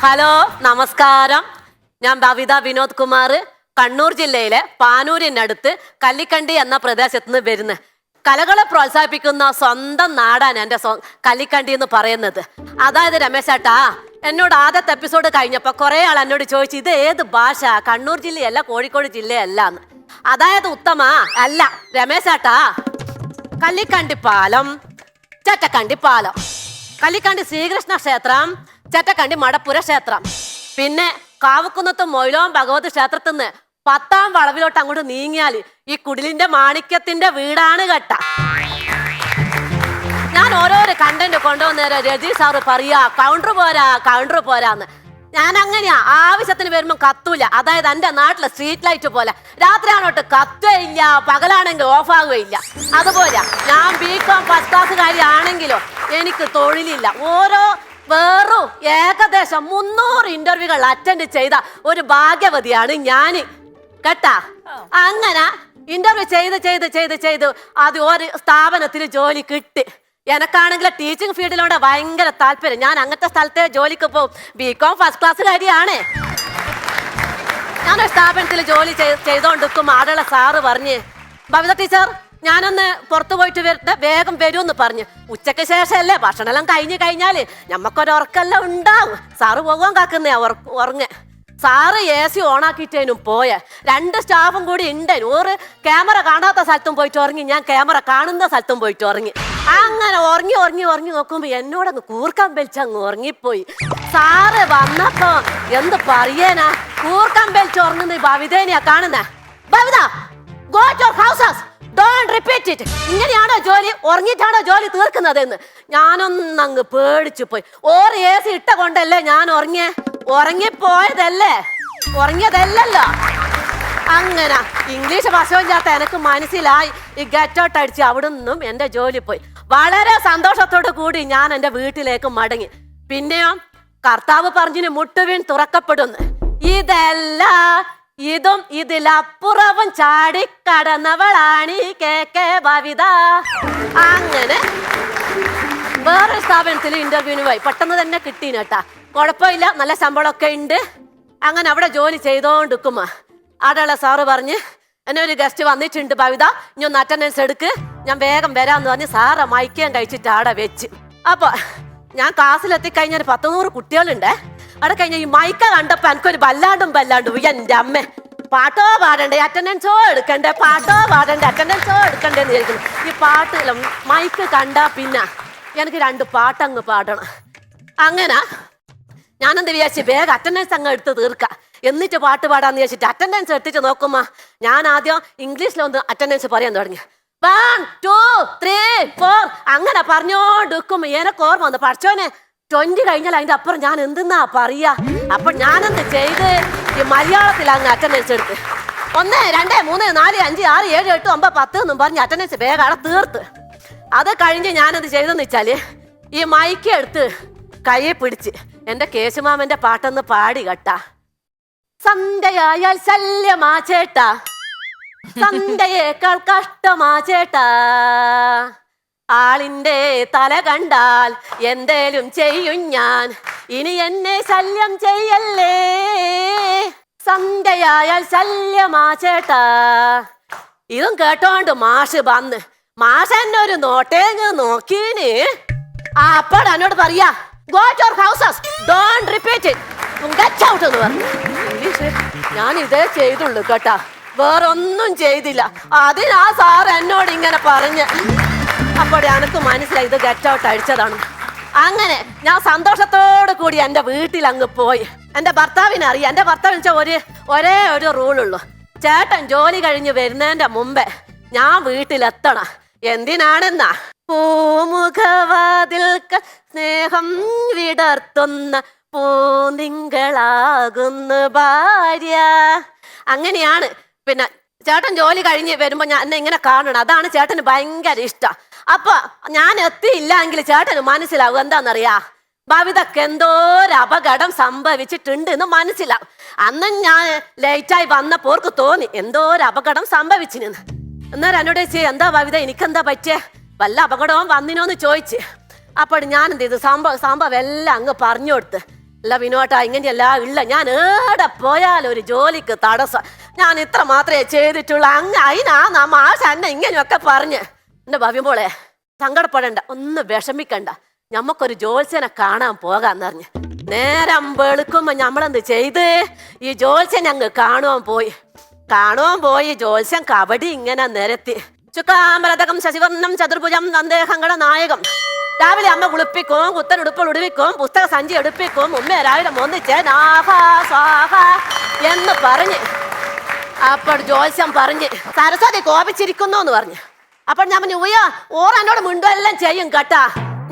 Hello നമസ്കാരം. ഞാൻ ബവിത വിനോദ് കുമാർ, കണ്ണൂർ ജില്ലയിലെ പാനൂരിനടുത്ത് കല്ലിക്കണ്ടി എന്ന പ്രദേശത്ത് നിന്ന് വരുന്നു. കലകളെ പ്രോത്സാഹിപ്പിക്കുന്ന സ്വന്തം നാടാണ് എൻ്റെ കല്ലിക്കണ്ടി എന്ന് പറയുന്നത്. അതായത് രമേശേട്ടാ, എന്നോട് ആദ്യത്തെ എപ്പിസോഡ് കഴിഞ്ഞപ്പോൾ കുറേ ആൾ എന്നോട് ചോദിച്ചു ഇത് ഏത് ഭാഷ, കണ്ണൂർ ജില്ലയല്ല കോഴിക്കോട് ജില്ലയല്ല എന്ന്. അതായത് ഉത്തമ അല്ല രമേശേട്ടാ, കല്ലിക്കണ്ടി പാലം, ചറ്റക്കണ്ടി പാലം, കല്ലിക്കണ്ടി ശ്രീകൃഷ്ണ ക്ഷേത്രം, ചറ്റക്കണ്ടി മടപ്പുര ക്ഷേത്രം, പിന്നെ കാവുക്കുന്നത്ത് മൊയിലോം ഭഗവതി ക്ഷേത്രത്തിൽ നിന്ന് 10ാം വളവിലോട്ട് അങ്ങോട്ട് നീങ്ങിയാൽ ഈ കുടിലിന്റെ മാണിക്യത്തിന്റെ വീടാണ് കേട്ട. ഞാൻ ഓരോരോ കണ്ടന്റ് കൊണ്ടുവന്നേരം രജി സാറ് പറയാ കൗണ്ടർ പോരാന്ന്. ഞാൻ അങ്ങനെയാ, ആവശ്യത്തിന് വരുമ്പോ കത്തൂല. അതായത് എന്റെ നാട്ടിലെ സ്ട്രീറ്റ് ലൈറ്റ് പോലെ രാത്രിയാണോട്ട് കത്തുകയില്ല, പകലാണെങ്കിൽ ഓഫ് ആകുകയില്ല. അതുപോലെ ഞാൻ ബികോം ഫസ്റ്റ് ക്ലാസ്സുകാരി ആണെങ്കിലോ എനിക്ക് തൊഴിലില്ല. വെറും ഏകദേശം 300 ഇന്റർവ്യൂകൾ അറ്റൻഡ് ചെയ്ത ഒരു ഭാഗ്യവതിയാണ് ഞാൻ കേട്ടാ. അങ്ങനെ ഇന്റർവ്യൂ ചെയ്ത് അത് ഒരു സ്ഥാപനത്തിൽ ജോലി കിട്ടി. എനക്കാണെങ്കിൽ ടീച്ചിങ് ഫീൽഡിലൂടെ ഭയങ്കര താല്പര്യം. ഞാൻ അങ്ങനത്തെ സ്ഥലത്തെ ജോലിക്ക് പോകും. ബികോം ഫസ്റ്റ് ക്ലാസ്സുകാരിയാണ്. ഞാനൊരു സ്ഥാപനത്തിൽ ജോലി ചെയ്തോണ്ടിരിക്കുമ്പോൾ ആടുള്ള സാറ് പറഞ്ഞ്, ബവിത ടീച്ചർ ഞാനൊന്ന് പുറത്തു പോയിട്ട് വേഗം വരുമെന്ന് പറഞ്ഞു. ഉച്ചയ്ക്ക് ശേഷമല്ലേ ഭക്ഷണമെല്ലാം കഴിഞ്ഞാല് ഞമ്മക്കൊരു ഉറക്കെല്ലാം ഉണ്ടാവും. സാറ് പോകാൻ കാക്കുന്നേ ഉറങ്ങ. സാറ് AC ഓണാക്കിയിട്ടേനും പോയ 2 സ്റ്റാഫും കൂടി ഉണ്ടേനും. ഒരു ക്യാമറ കാണാത്ത സ്ഥലത്തും പോയിട്ട് ഉറങ്ങി, ഞാൻ ക്യാമറ കാണുന്ന സ്ഥലത്തും പോയിട്ട് ഉറങ്ങി. അങ്ങനെ ഉറങ്ങി നോക്കുമ്പോ എന്നോടങ്ങ് കൂർക്കാൻ വലിച്ചങ്ങ് ഉറങ്ങിപ്പോയി. സാറ് വന്നപ്പോ എന്ത് പറയാനാ, കൂർക്കാൻ വലിച്ച് ഉറങ്ങുന്ന ഭവിതേനെയാ കാണുന്നേ. Bhavitha, go to your houses, don't repeat it. ഇങ്ങനെയാണോ ജോലി, ഉറങ്ങിയിട്ടാണോ ജോലി തീർക്കുന്നതെന്ന് ഞാനൊന്നങ്ങ് പേടിച്ചു പോയി. ഓർ AC ഇട്ട കൊണ്ടല്ലേ ഞാൻ ഉറങ്ങിയതല്ലല്ലോ. അങ്ങനെ ഇംഗ്ലീഷ് ഭാഷയില്ലാത്ത എനിക്ക് മനസ്സിലായി. ഈ ഗെറ്റ് ഔട്ട് അടിച്ച് അവിടെ നിന്നും എൻ്റെ ജോലി പോയി. വളരെ സന്തോഷത്തോടു കൂടി ഞാൻ എൻ്റെ വീട്ടിലേക്ക് മടങ്ങി. പിന്നെയോ കർത്താവ് പറഞ്ഞിന് മുട്ടുവീൺ തുറക്കപ്പെടുന്നു. ഇതും ഇതിലപ്പുറവും ചാടിക്കടന്നവളാണ് KK ഭവിത. അങ്ങനെ വേറൊരു സ്ഥാപനത്തിൽ ഇന്റർവ്യൂവിന് പോയി. പെട്ടെന്ന് തന്നെ കിട്ടീന് കേട്ടാ. കുഴപ്പമില്ല, നല്ല ശമ്പളമൊക്കെ ഉണ്ട്. അങ്ങനെ അവിടെ ജോലി ചെയ്തോണ്ടിരിക്കുമ്പോ അവിടെയുള്ള സാറ് പറഞ്ഞ്, എന്നെ ഒരു ഗസ്റ്റ് വന്നിട്ടുണ്ട് ഭവിത, ഇനി ഒന്ന് അറ്റൻഡൻസ് എടുക്ക്, ഞാൻ വേഗം വരാമെന്ന് പറഞ്ഞ് സാറ് മയക്കാൻ കഴിച്ചിട്ട് അവിടെ വെച്ച്. അപ്പൊ ഞാൻ ക്ലാസ്സിലെത്തിക്കഴിഞ്ഞ ഒരു 100 കുട്ടികളുണ്ട്. അവിടെ കഴിഞ്ഞ ഈ മൈക്ക കണ്ടപ്പോ എനിക്കൊരു വല്ലാണ്ടും എൻ്റെ അമ്മ പാട്ടോ പാടണ്ടേ അറ്റൻഡൻസോ എടുക്കണ്ടേ എന്ന് ചോദിക്കുന്നു. ഈ പാട്ടിലും മൈക്ക് കണ്ടാ പിന്നെ എനിക്ക് 2 പാട്ടങ്ങ് പാടണം. അങ്ങനെ ഞാനെന്ത് വിചാരിച്ചു, വേഗം അറ്റൻഡൻസ് അങ്ങ് എടുത്ത് തീർക്കാം, എന്നിട്ട് പാട്ട് പാടാന്ന് വിചാരിച്ചിട്ട് അറ്റൻഡൻസ് എടുത്തിട്ട് നോക്കുമ്പോ ഞാൻ ആദ്യം ഇംഗ്ലീഷിലൊന്ന് അറ്റൻഡൻസ് പറയാൻ തുടങ്ങി. 1 2 3 4 അങ്ങനെ പറഞ്ഞോണ്ടിരിക്കുമ്പോ എനക്ക് ഓർമ്മ വന്നു, പഠിച്ചോനെ 20 കഴിഞ്ഞാൽ അതിന്റെ അപ്പുറം ഞാൻ എന്തെന്നാ പറയാ. അപ്പൊ ഞാനെന്ത് ചെയ്ത് ഈ മലയാളത്തിൽ അങ്ങ് അറ്റൻഡൻസ് എടുത്ത് 1 2 3 4 5 6 7 8 9 10 എന്നും പറഞ്ഞ് അറ്റൻഡൻസ് വേഗം അവിടെ തീർത്ത്. അത് കഴിഞ്ഞ് ഞാനെന്ത് ചെയ്തെന്ന് വെച്ചാല് ഈ മൈക്ക് എടുത്ത് കയ്യെ പിടിച്ച് എന്റെ കേശുമാമന്റെ പാട്ടൊന്ന് പാടി കേട്ടാ. സന്ധ്യയായാൽ ശല്യമാ ചേട്ടാ, സന്ധ്യയേക്കാൾ കഷ്ടമാ ചേട്ടാ, ആളിന്റെ തല കണ്ടാൽ എന്തേലും ചെയ്യും ഞാൻ, ഇനി എന്നെ ശല്യം ചെയ്യല്ലേ, സന്ധ്യയായാൽ ശല്യമാ ചേട്ടാ. ഇതും കേട്ടോണ്ട് മാഷ് വന്ന് മാഷെന്നെ ഒരു നോട്ടേങ്ങ് നോക്കീന്. അപ്പോൾ എന്നോട് പറയാ, go to your houses, don't repeat it, get out എന്ന് പറഞ്ഞു. ഇംഗ്ലീഷ് ഞാൻ ഇതേ ചെയ്തുള്ളൂ കേട്ടാ, വേറൊന്നും ചെയ്തില്ല. അതിനാ സാർ എന്നോട് ഇങ്ങനെ പറഞ്ഞ്. അപ്പോൾ എനിക്ക് മനസ്സിലായി ഇത് ഗെറ്റ് ഔട്ട് അടിച്ചതാണ്. അങ്ങനെ ഞാൻ സന്തോഷത്തോടു കൂടി എൻ്റെ വീട്ടിൽ അങ്ങ് പോയി. എൻ്റെ ഭർത്താവിനെ അറിയാം. എൻ്റെ ഭർത്താവിന് വെച്ചാൽ ഒരേ ഒരു റൂളുള്ളൂ, ചേട്ടൻ ജോലി കഴിഞ്ഞ് വരുന്നതിൻ്റെ മുമ്പേ ഞാൻ വീട്ടിലെത്തണം. എന്തിനാണെന്നാ, പൂമുഖവാതിൽ സ്നേഹം വിടർത്തുന്ന പൂനിങ്കളാകുന്നു ഭാര്യ. അങ്ങനെയാണ്. പിന്നെ ചേട്ടൻ ജോലി കഴിഞ്ഞ് വരുമ്പോ ഞാൻ എന്നെ ഇങ്ങനെ കാണണം, അതാണ് ചേട്ടന് ഭയങ്കര ഇഷ്ടം. അപ്പൊ ഞാൻ എത്തിയില്ല എങ്കിൽ ചേട്ടന് മനസ്സിലാവും എന്താന്നറിയാ, ഭവിതക്ക് എന്തോ ഒരു അപകടം സംഭവിച്ചിട്ടുണ്ട് എന്ന് മനസ്സിലാവും. അന്ന് ഞാൻ ലേറ്റായി വന്നപ്പോ ഓർക്ക് തോന്നി എന്തോ ഒരു അപകടം സംഭവിച്ചിരുന്നു. എന്നേരം എന്നോട് ചോദിച്ചു, എന്താ ഭവിത എനിക്കെന്താ പറ്റിയേ, വല്ല അപകടവും വന്നിനോന്ന് ചോദിച്ച്. അപ്പോൾ ഞാൻ എന്ത് ചെയ്തു, സംഭവം എല്ലാം അങ്ങ് പറഞ്ഞു കൊടുത്ത്. അല്ല വിനോട്ടാ, ഇങ്ങനെയല്ല ഇല്ല. ഞാൻ ഏടെ പോയാലും ഒരു ജോലിക്ക് തടസ്സം. ഞാൻ ഇത്ര മാത്രമേ ചെയ്തിട്ടുള്ളൂ. അതിനാ മാഷ് എന്നെ ഇങ്ങനെയൊക്കെ പറഞ്ഞ്. എന്റെ ഭവ്യമോളെ, സങ്കടപ്പെടണ്ട, ഒന്ന് വിഷമിക്കണ്ട. ഞമ്മക്കൊരു ജോത്സ്യനെ കാണാൻ പോകാന്ന് പറഞ്ഞു. നേരം വെളുക്കുമ്പോ ഞമ്മളെന്ത് ചെയ്ത് ഈ ജോത്സ്യൻ ഞങ്ങൾ കാണുവാൻ പോയി. ജോത്സ്യൻ കബഡി ഇങ്ങനെ നിരത്തി. ചുക്കാമരതകം ശശിവർണം ചതുർഭുജം സന്ദേഹങ്ങള നായകം. രാവിലെ അമ്മ കുളിപ്പിക്കും, കുത്തനുടുപ്പ് ഉടുവിക്കും, പുസ്തക സഞ്ചി എടുപ്പിക്കും. ഉമ്മ രാവിലെ ഒന്നിച്ച് സ്വാഹ എന്ന് പറഞ്ഞ് അപ്പോൾ ജോത്സ്യം പറഞ്ഞ് സരസ്വതി കോപിച്ചിരിക്കുന്നു എന്ന് പറഞ്ഞു. അപ്പോൾ ഞാൻ പറഞ്ഞു, ഓർ എന്നോട് മിണ്ടുമെല്ലാം ചെയ്യും കേട്ടാ.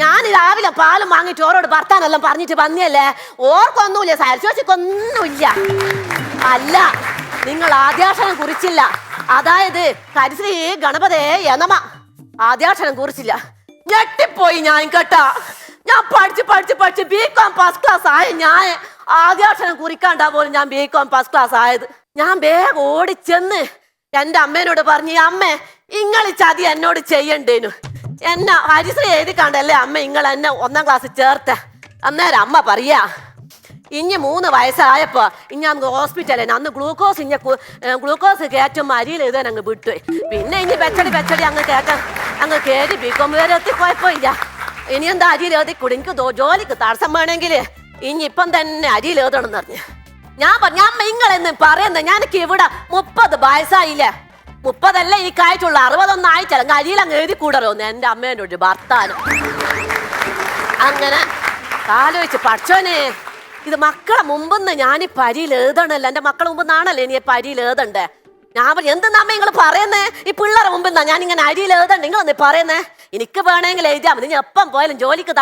ഞാൻ രാവിലെ പാലും വാങ്ങിയിട്ട് ഓരോട് ഭർത്താനെല്ലാം പറഞ്ഞിട്ട് വന്നിയല്ലേ. ഓർക്കൊന്നുമില്ല, സരസ്വതിക്കൊന്നുമില്ല. അല്ല, നിങ്ങൾ ആദ്യാക്ഷരം കുറിച്ചില്ല. അതായത് ഹരിശ്രീ ഗണപതേ യനമ ആദ്യാക്ഷരം കുറിച്ചില്ല. ഞെട്ടിപ്പോയി ഞാൻ കേട്ടാ. ഞാൻ പഠിച്ച് ബികോം ഫസ്റ്റ് ക്ലാസ് ആയ ഞാൻ ആദ്യാക്ഷരം കുറിക്കാണ്ടാ പോലും ഞാൻ ബികോം ഫസ്റ്റ് ക്ലാസ് ആയത്. ഞാൻ വേഗം ഓടിച്ചെന്ന് എൻ്റെ അമ്മേനോട് പറഞ്ഞു, അമ്മേ ഇങ്ങൾ ചതി എന്നോട് ചെയ്യണ്ടേനു. എന്നെ ഹരിശ്രീ എഴുതി കണ്ടല്ലേ അമ്മ നിങ്ങൾ എന്നെ 1ാം ക്ലാസ്സിൽ ചേർത്ത. അന്നേരം അമ്മ പറയാ, ഇനി 3 വയസ്സായപ്പോ ഇനി അന്ന് ഹോസ്പിറ്റലിൽ അന്ന് ഗ്ലൂക്കോസ് കയറ്റുമ്പോൾ അരിയിൽ എഴുതാൻ അങ്ങ് വിട്ടു. പിന്നെ ഇനി പെച്ചടി അങ്ങ് കയറി ബികോം വരെ എത്തിപ്പോയപ്പോയില്ല. ഇനി എന്താ അരിയിൽ എഴുതിക്കൂടി, എനിക്ക് ജോലിക്ക് തടസ്സം വേണമെങ്കിൽ ഇനി ഇപ്പം തന്നെ അരിയിൽ എഴുതണം എന്ന് പറഞ്ഞു. ഞാൻ പറഞ്ഞു, അമ്മ നിങ്ങളെന്ന് പറയുന്നത് ഞാനൊക്കെ ഇവിടെ 30 വയസ്സായില്ലേ. 30 എനിക്കായിട്ടുള്ള 61 ആയിട്ടല്ല അരിയിൽ അങ്ങ് എഴുതി കൂടറോന്ന് എൻ്റെ അമ്മേനോട് ഭർത്താനം. അങ്ങനെ ആലോചിച്ച് പഠിച്ചോനെ, ഇത് മക്കളെ മുമ്പെന്ന് ഞാൻ ഈ പരിയിൽ എഴുതണല്ലോ. എൻ്റെ മക്കളെ മുമ്പെന്നാണല്ലേ ഇനി പരിയിൽ എഴുതണ്ടേ. ഞാൻ പറഞ്ഞു, എന്തെന്നാ അമ്മ നിങ്ങൾ പറയുന്നേ? ഈ പിള്ളേരെ മുമ്പെന്നാ ഞാൻ ഇങ്ങനെ അരിയിൽ എഴുതണ്ട നിങ്ങളൊന്ന് പറയുന്നേ. എനിക്ക് വേണമെങ്കിൽ എഴുതിയാൽ മതി, ഞാൻ എപ്പം പോയാലും ജോലിക്ക്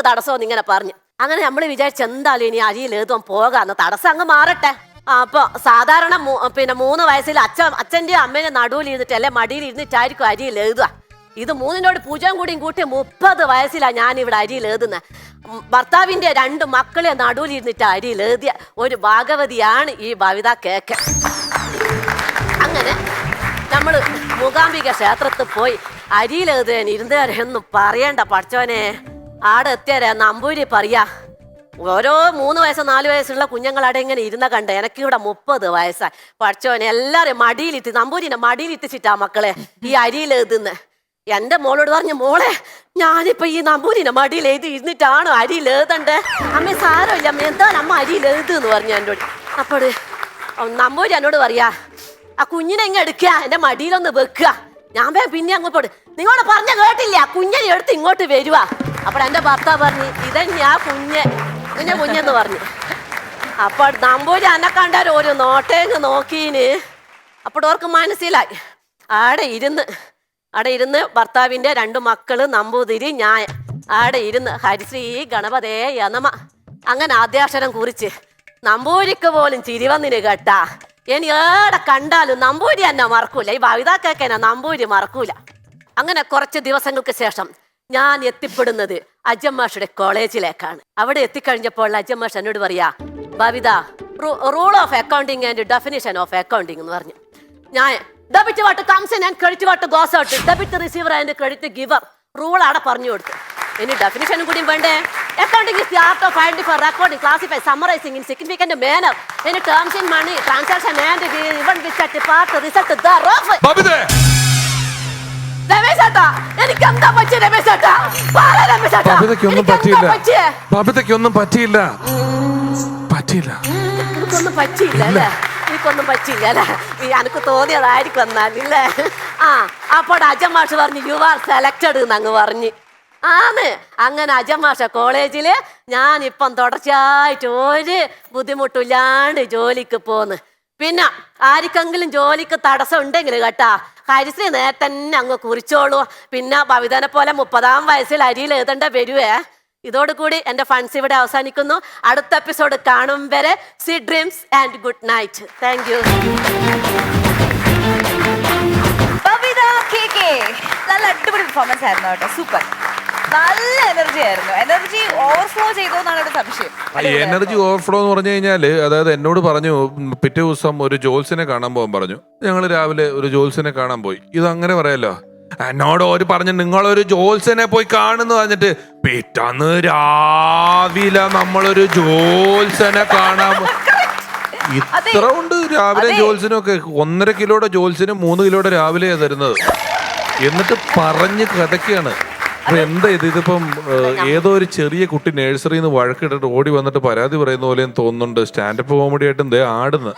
തടസ്സമോ ഇങ്ങനെ പറഞ്ഞു. അങ്ങനെ നമ്മൾ വിചാരിച്ച് എന്തായാലും ഇനി അരിയിൽ എഴുതാൻ പോകാന്ന്, തടസ്സം അങ്ങ് മാറട്ടെ. അപ്പൊ സാധാരണ 3 വയസ്സിൽ അച്ഛൻ്റെയും അമ്മേനെ നടുവിൽ ഇരുന്നിട്ട് അല്ലെ മടിയിൽ ഇരുന്നിട്ടായിരിക്കും അരിയിൽ എഴുതുക. ഇത് 3നോട് പൂജയും കൂടിയും കൂട്ടി 30 വയസ്സിലാണ് ഞാൻ ഇവിടെ അരിയിൽ എഴുതുന്നത്. ഭർത്താവിന്റെ 2 മക്കളെ നടുവിൽ ഇരുന്നിട്ട് അരിയിൽ എഴുതിയ ഒരു ഭാഗവതിയാണ് ഈ ഭവിത കേക്ക്. അങ്ങനെ നമ്മൾ മൂകാംബിക ക്ഷേത്രത്തിൽ പോയി അരിയിൽ എഴുതാൻ ഇരുന്നേരെന്നും പറയണ്ട പഠിച്ചോനെ. ആടെ എത്തിയരെ നമ്പൂരി പറയാ, ഓരോ 3 വയസ്സ് 4 വയസ്സുള്ള കുഞ്ഞുങ്ങളവിടെ ഇങ്ങനെ ഇരുന്ന കണ്ട. എനിക്കിവിടെ 30 വയസ്സായി പഠിച്ചോനെ. എല്ലാരും മടിയിലിട്ട് നമ്പൂരിനെ മടിയിലിട്ടിച്ചിട്ടാ മക്കളെ ഈ അരിയിൽ എഴുതുന്നത്. എന്റെ മോളോട് പറഞ്ഞു, മോളെ ഞാനിപ്പോ ഈ നമ്പൂരിനെ മടിയിൽ എഴുതി ഇരുന്നിട്ടാണോ അരിയിൽ എഴുതണ്ടേ? അമ്മ സാരമില്ല അമ്മ, എന്താണ് അമ്മ അരിയിൽ എഴുതുന്ന് പറഞ്ഞു എന്നോട്. അപ്പോൾ നമ്പൂരി എന്നോട് പറയാ, ആ കുഞ്ഞിനെ ഇങ്ങ് എടുക്കുക, എന്റെ മടിയിലൊന്ന് വെക്കുക. ഞാൻ പിന്നെ അങ്ങ് പോട്, നിങ്ങളോട് പറഞ്ഞ കേട്ടില്ല, കുഞ്ഞിനെ എടുത്ത് ഇങ്ങോട്ട് വരുക. അപ്പോൾ എൻ്റെ ഭർത്താവ് പറഞ്ഞു, ഇതന്നെയാ കുഞ്ഞെന്ന് പറഞ്ഞു. അപ്പോൾ നമ്പൂരി എന്നെ കണ്ടാൽ ഒരു നോട്ടേങ്ങ് നോക്കീന്. അപ്പോൾ അവർക്ക് മനസ്സിലായി. ആടെ ഇരുന്ന് ഭർത്താവിൻ്റെ 2 മക്കള് നമ്പൂതിരി ഞാൻ ആടെ ഇരുന്ന് ഹരിശ്രീ ഗണപതേ യനമ അങ്ങനെ ആദ്യാക്ഷരം കുറിച്ച്. നമ്പൂരിക്ക് പോലും ചിരി വന്നിന് കേട്ടാ. ഇനി ഏടെ കണ്ടാലും നമ്പൂരി എന്നെ മറക്കൂല. ഈ ഭവിതാക്കേനെ നമ്പൂരി മറക്കൂല. അങ്ങനെ കുറച്ച് ദിവസങ്ങൾക്ക് ശേഷം ഞാൻ എത്തിപ്പെടുന്നത് അജമ്മാഷയുടെ കോളേജിലേക്കാണ്. അവിടെ എത്തിക്കഴിഞ്ഞപ്പോൾ അജമ്മാഷ് എന്നോട് പറയാ, Bhavitha rule of accounting and definition of accounting എന്ന് പറഞ്ഞു. ഞാൻ debit what comes in and credit what goes out, debit receiver and credit giver rule അവിടെ പറഞ്ഞു കൊടുത്തു. ഇനി ഡെഫിനിഷനും കൂടിയും വേണ്ടേ? Accounting is the art of identify, recording, classify, summarising in significant manner in terms in money transaction and even which at part result thereof. രമേശേട്ടാ, എനിക്ക് എന്താ പറ്റിയ രമേശേട്ടാ? ബബിതയ്ക്കൊന്നും പറ്റിയില്ല. എനിക്കൊന്നും പറ്റിയില്ല അല്ലേ? എനിക്ക് തോന്നിയതായിരിക്കും എന്നാലേ. അപ്പോൾ അജമാഷ് പറഞ്ഞു, യു ആർ സെലക്റ്റഡ് എന്നങ്ങ് പറഞ്ഞു. അങ്ങനെ അജമാഷ കോളേജില് ഞാനിപ്പം തുടർച്ചയായിട്ട് ഒരു ബുദ്ധിമുട്ടില്ലാണ്ട് ജോലിക്ക് പോന്ന്. പിന്നെ ആർക്കെങ്കിലും ജോലിക്ക് തടസ്സം ഉണ്ടെങ്കിൽ കേട്ടാ, ഹരിശ്രീ നേരത്തെ തന്നെ അങ്ങ് കുറിച്ചോളൂ. പിന്നെ ഭവിതനെ പോലെ 30-ാം വയസ്സിൽ അരിയിൽ എഴുതേണ്ട വരുവേ. ഇതോടുകൂടി എൻ്റെ ഫണ്ട്സ് ഇവിടെ അവസാനിക്കുന്നു. അടുത്ത എപ്പിസോഡ് കാണും വരെ sweet dreams and good night. Thank you. നല്ല അടിപൊളി പെർഫോമൻസ് ആയിരുന്നു കേട്ടോ, സൂപ്പർ. നല്ല എനർജി ആയിരുന്നു. എനർജി ഓവർഫ്ലോ ചെയ്തോ എന്നാണ് ഒരു സംശയം. എനർജി ഓവർഫ്ലോ എന്ന് പറഞ്ഞു കഴിഞ്ഞാല്, അതായത് എന്നോട് പറഞ്ഞു പിറ്റേ ദിവസം ഒരു ജോത്സ്യനെ കാണാൻ പോകാൻ പറഞ്ഞു. ഞങ്ങൾ രാവിലെ ഒരു ജോത്സ്യനെ കാണാൻ പോയി. ഇത് അങ്ങനെ പറയാലോ, എന്നോട് ഒരു പറഞ്ഞു നിങ്ങളൊരു ജോത്സ്യനെ പോയി കാണുന്നു പറഞ്ഞിട്ട് പിറ്റന്ന് രാവിലെ നമ്മളൊരു ജോത്സ്യനെ കാണാൻ ഇത്ര ഉണ്ട്. രാവിലെ ജോത്സ്യനൊക്കെ 1.5 കിലോയുടെ ജോത്സ്യന് 3 കിലോയുടെ രാവിലെയാ തരുന്നത്. എന്നിട്ട് പറഞ്ഞ് കഥയ്ക്കാണ്. അപ്പൊ എന്താ ഇതിപ്പം ഏതോ ഒരു ചെറിയ കുട്ടി നഴ്സറിയിൽ നിന്ന് വഴക്കിട്ടിട്ട് ഓടി വന്നിട്ട് പരാതി പറയുന്ന പോലെയും തോന്നുന്നുണ്ട്. സ്റ്റാൻഡപ്പ് കോമഡി ആയിട്ട് എന്തേ ആടുന്ന്.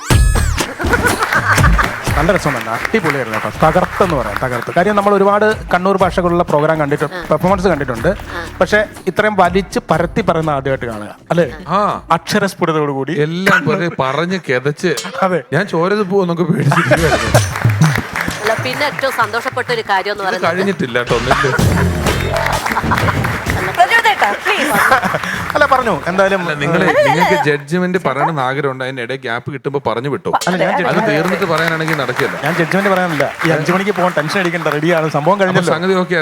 നല്ല രസമുണ്ട്, അടിപൊളിയായിരുന്നു കേട്ടോ. തകർത്തെന്ന് പറയാം, തകർത്ത്. കാര്യം നമ്മൾ ഒരുപാട് കണ്ണൂർ ഭാഷകളുള്ള പ്രോഗ്രാം കണ്ടിട്ടുണ്ട്, പെർഫോമൻസ് കണ്ടിട്ടുണ്ട്. പക്ഷെ ഇത്രയും വലിച്ച് പരത്തി പറയുന്ന ആദ്യമായിട്ട് കാണുക അല്ലേ? അക്ഷരസ്ഫുടതയോടുകൂടി എല്ലാം പറഞ്ഞ് കിതച്ച്. അതെ, ഞാൻ ചോരത് പോകുന്നൊക്കെ പേടിച്ചിരിക്കുകയായിരുന്നു. പിന്നെ ഏറ്റവും സന്തോഷപ്പെട്ട ഒരു കാര്യം എന്ന് പറയുന്നത് കഴിഞ്ഞിട്ടില്ല കേട്ടോ ഒന്നില്ല. അല്ല പറഞ്ഞു. എന്തായാലും നിങ്ങൾക്ക് ജഡ്ജ്മെന്റ് പറയണമെന്ന് ആഗ്രഹമുണ്ട്. അതിനിടെ ഗ്യാപ്പ് കിട്ടുമ്പോ പറഞ്ഞു വിട്ടോ. അത് തീർന്നിട്ട് പറയാനാണെങ്കിൽ നടക്കില്ല. ഞാൻ ജഡ്ജ്മെന്റ് പറയാനില്ല. ഈ 5 മണിക്ക് പോകാൻ ടെൻഷൻ അടിക്കേണ്ട, റെഡിയാണ് സംഭവം. കഴിഞ്ഞല്ലോ, സംഗതി ഓക്കെ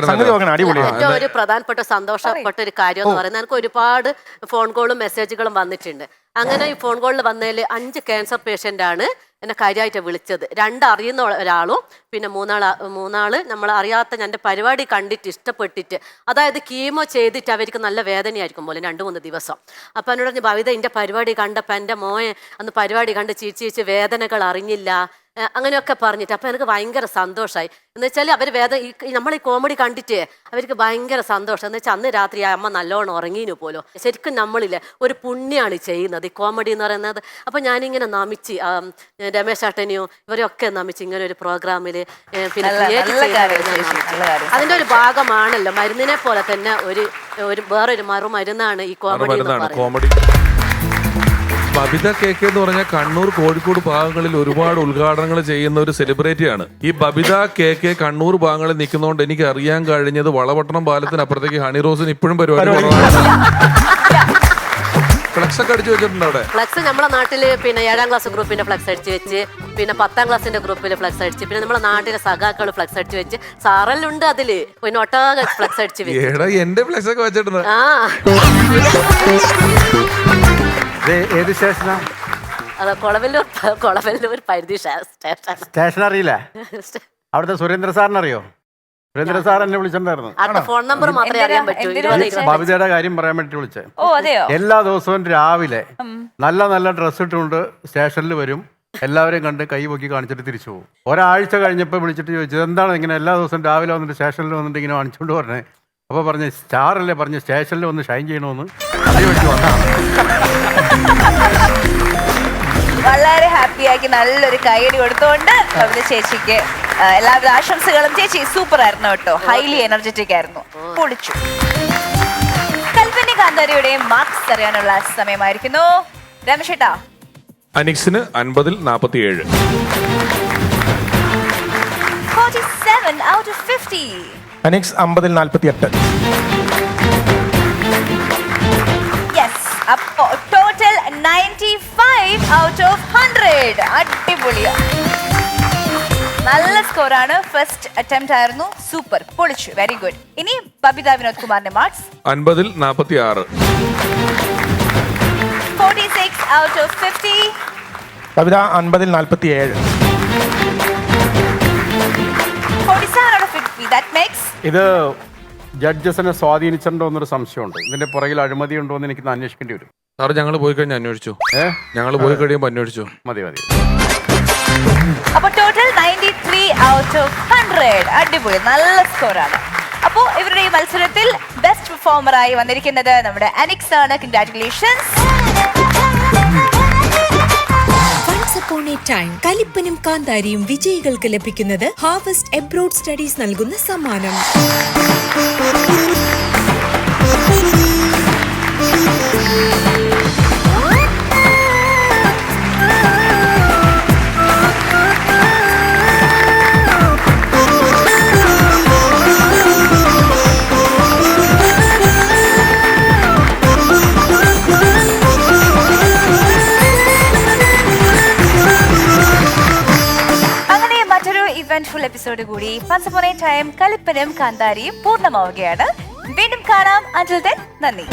അടിപൊളിയാണ്. ഏറ്റവും ഒരു പ്രധാനപ്പെട്ട സന്തോഷപ്പെട്ട ഒരു കാര്യം എന്ന് പറയുന്നത് എനിക്ക് ഒരുപാട് ഫോൺ കോളും മെസ്സേജുകളും വന്നിട്ടുണ്ട്. അങ്ങനെ ഈ ഫോൺ കോളിൽ വന്നതിൽ 5 ക്യാൻസർ പേഷ്യന്റ് ആണ് എന്നെ കാര്യമായിട്ട് വിളിച്ചത്. 2 അറിയുന്ന ഒരാളും പിന്നെ മൂന്നാള് നമ്മൾ അറിയാത്ത എൻ്റെ പരിപാടി കണ്ടിട്ട് ഇഷ്ടപ്പെട്ടിട്ട്, അതായത് കീമോ ചെയ്തിട്ട് അവർക്ക് നല്ല വേദനയായിരിക്കും പോലെ 2-3 ദിവസം. അപ്പം എന്നോട് പറഞ്ഞു ഭവിത എൻ്റെ പരിപാടി കണ്ടപ്പോൾ എൻ്റെ മോയെ അന്ന് പരിപാടി കണ്ട് ചീച്ച് വേദനകൾ അറിഞ്ഞില്ല അങ്ങനെയൊക്കെ പറഞ്ഞിട്ട്. അപ്പം എനിക്ക് ഭയങ്കര സന്തോഷമായി. എന്ന് വെച്ചാൽ അവർ നമ്മൾ ഈ കോമഡി കണ്ടിട്ട് അവർക്ക് ഭയങ്കര സന്തോഷം. എന്ന് വെച്ചാൽ അന്ന് രാത്രി ആ അമ്മ നല്ലോണം ഉറങ്ങീനു പോലും. ശരിക്കും നമ്മളില്ലേ ഒരു പുണ്യമാണ് ചെയ്യുന്നത് ഈ കോമഡി എന്ന് പറയുന്നത്. അപ്പം ഞാനിങ്ങനെ നമിച്ച് രമേശ് ചേട്ടനെയോ ഇവരെയൊക്കെ നമിച്ച് ഇങ്ങനെ ഒരു പ്രോഗ്രാമിൽ പിന്നെ അതിൻ്റെ ഒരു ഭാഗമാണല്ലോ. മരുന്നിനെ പോലെ തന്നെ വേറൊരു മരുന്നാണ് ഈ കോമഡി എന്ന് പറയുന്നത്. ബബിത KK എന്ന് പറഞ്ഞാൽ കണ്ണൂർ കോഴിക്കോട് ഭാഗങ്ങളിൽ ഒരുപാട് ഉദ്ഘാടനങ്ങൾ ചെയ്യുന്ന ഒരു സെലിബ്രിറ്റിയാണ്. ഈ ബബിത KK കണ്ണൂർ ഭാഗങ്ങളിൽ നിൽക്കുന്നതുകൊണ്ട് എനിക്ക് അറിയാൻ കഴിഞ്ഞത് വളപട്ടണം പാലത്തിനപ്പുറത്തേക്ക് ഹണി റോസിന് ഇപ്പോഴും പരിപാടി ഫ്ലക്സ് ഒക്കെ അടിച്ചു വെച്ചിട്ടുണ്ട് അവിടെ. ഫ്ലക്സ് നമ്മുടെ നാട്ടില് പിന്നെ 7ാം ക്ലാസ് ഗ്രൂപ്പിന്റെ ഫ്ലക്സ് അടിച്ചു വെച്ച്, പിന്നെ 10ാം ക്ലാസ്സിന്റെ ഗ്രൂപ്പിൽ ഫ്ലക്സ് അടിച്ച്, പിന്നെ നമ്മുടെ നാട്ടിലെ സഖാക്കൾ ഫ്ലക്സ് അടിച്ചു വെച്ച്, സാറല്ലുണ്ട് അതില് പിന്നെ ഒട്ടാകെ ഫ്ലക്സ് അടിച്ചു വെച്ച്. എന്റെ ഫ്ലക്സ് ഒക്കെ വെച്ചിട്ടുണ്ട്. ഏത് സ്റ്റേഷനാ? അത് കൊളവല്ലൂർ പരിധി സ്റ്റേഷൻ അറിയില്ല. അവിടുത്തെ സുരേന്ദ്ര സാറിന് അറിയോ? സുരേന്ദ്ര സാർ എന്നെ വിളിച്ചിട്ടുണ്ടായിരുന്നു. ഫോൺ നമ്പർ മാത്രമേ അറിയാൻ പറ്റൂ. ബബിതയുടെ കാര്യം പറയാൻ വേണ്ടി വിളിച്ചേ. എല്ലാ ദിവസവും രാവിലെ നല്ല നല്ല ഡ്രസ്സ് ഇട്ടുകൊണ്ട് സ്റ്റേഷനിൽ വരും. എല്ലാവരെയും കണ്ട് കൈ പൊക്കി കാണിച്ചിട്ട് തിരിച്ചു പോകും. ഒരാഴ്ച കഴിഞ്ഞപ്പോൾ വിളിച്ചിട്ട് ചോദിച്ചത് എന്താണ് ഇങ്ങനെ എല്ലാ ദിവസവും രാവിലെ വന്നിട്ട് സ്റ്റേഷനിൽ വന്നിട്ട് ഇങ്ങനെ കാണിച്ചുകൊണ്ട് പറഞ്ഞേ. അപ്പോൾ പറഞ്ഞ് സ്റ്റാറല്ലേ പറഞ്ഞ് സ്റ്റേഷനിൽ വന്ന് ഷൈൻ ചെയ്യണമെന്ന്. അതിനുവേണ്ടി വന്നതാണ്. വളരെ ഹാപ്പിയാക്കി നല്ലൊരു കൈയടി കൊടുത്തുകൊണ്ട് കവിത ചേച്ചിക്ക് എല്ലാവിധ ആശംസകളും. ചേച്ചി സൂപ്പർ ആയിരുന്നു കേട്ടോ, ഹൈലി എനർജറ്റിക് ആയിരുന്നു, പൊളിച്ചു. കൽപ്പനി കാന്താരിയുടെയും മാർക്സ് അറിയാനുള്ള സമയമായിരിക്കുന്നു. രമേശേട്ടാ, അനിക്സിന് 50-ൽ 47. 47 out of 50. അനിക്സ് 50-ൽ 48. അപ്പോ ടോട്ടൽ 95 out of 100. അടിപൊളിയാ, നല്ല സ്കോറാണ്. ഫസ്റ്റ് അറ്റംപ്റ്റ് ആയിരുന്നു, സൂപ്പർ, പൊളിച്ചു, വെരി ഗുഡ്. ഇനി ബബിത വിനോദ് കുമാറിന്റെ മാർക്സ് 50-ൽ 46. 46 out of 50. ബബിത 50-ൽ 47. 47 out of 50. That makes ഇത് ജഡ്ജസിനെ സ്വാധീനിച്ചിട്ടുണ്ടോ എന്നൊരു സംശയമുണ്ട്. ഇതിന്റെ പുറകിൽ അഴിമതി ഉണ്ടോ എന്ന് എനിക്ക് അന്വേഷിക്കേണ്ടി വരും. സാറ് ഞങ്ങൾ പോയി കഴിഞ്ഞാൽ അന്വേഷിച്ചു. ഞങ്ങൾ പോയി കഴിയുമ്പോൾ അന്വേഷിച്ചു. മതി. അപ്പൊ ടോട്ടൽ 93 out of 100. അടിപൊളി, നല്ല സ്കോറാണ്. അപ്പോ ഇവരുടെ ഈ മത്സരത്തിൽ ബെസ്റ്റ് പെർഫോമറായി വന്നിരിക്കുന്നത് നമ്മുടെ അനിക്സ് ആണ്. Congratulations. Once upon a time കലിപ്പനും കാന്താരിയും വിജയികൾക്ക് ലഭിക്കുന്നത് ഹാർവസ്റ്റ് എബ്രോഡ് സ്റ്റഡീസ് നൽകുന്ന സമ്മാനം. ഫുൾ എപ്പിസോഡ് കൂടി വൺസ് അപ്പോൺ എ ടൈം കലിപ്പനും കാന്താരിയും പൂർണ്ണമാവുകയാണ്. വീണ്ടും കാണാം. until then, നന്ദി.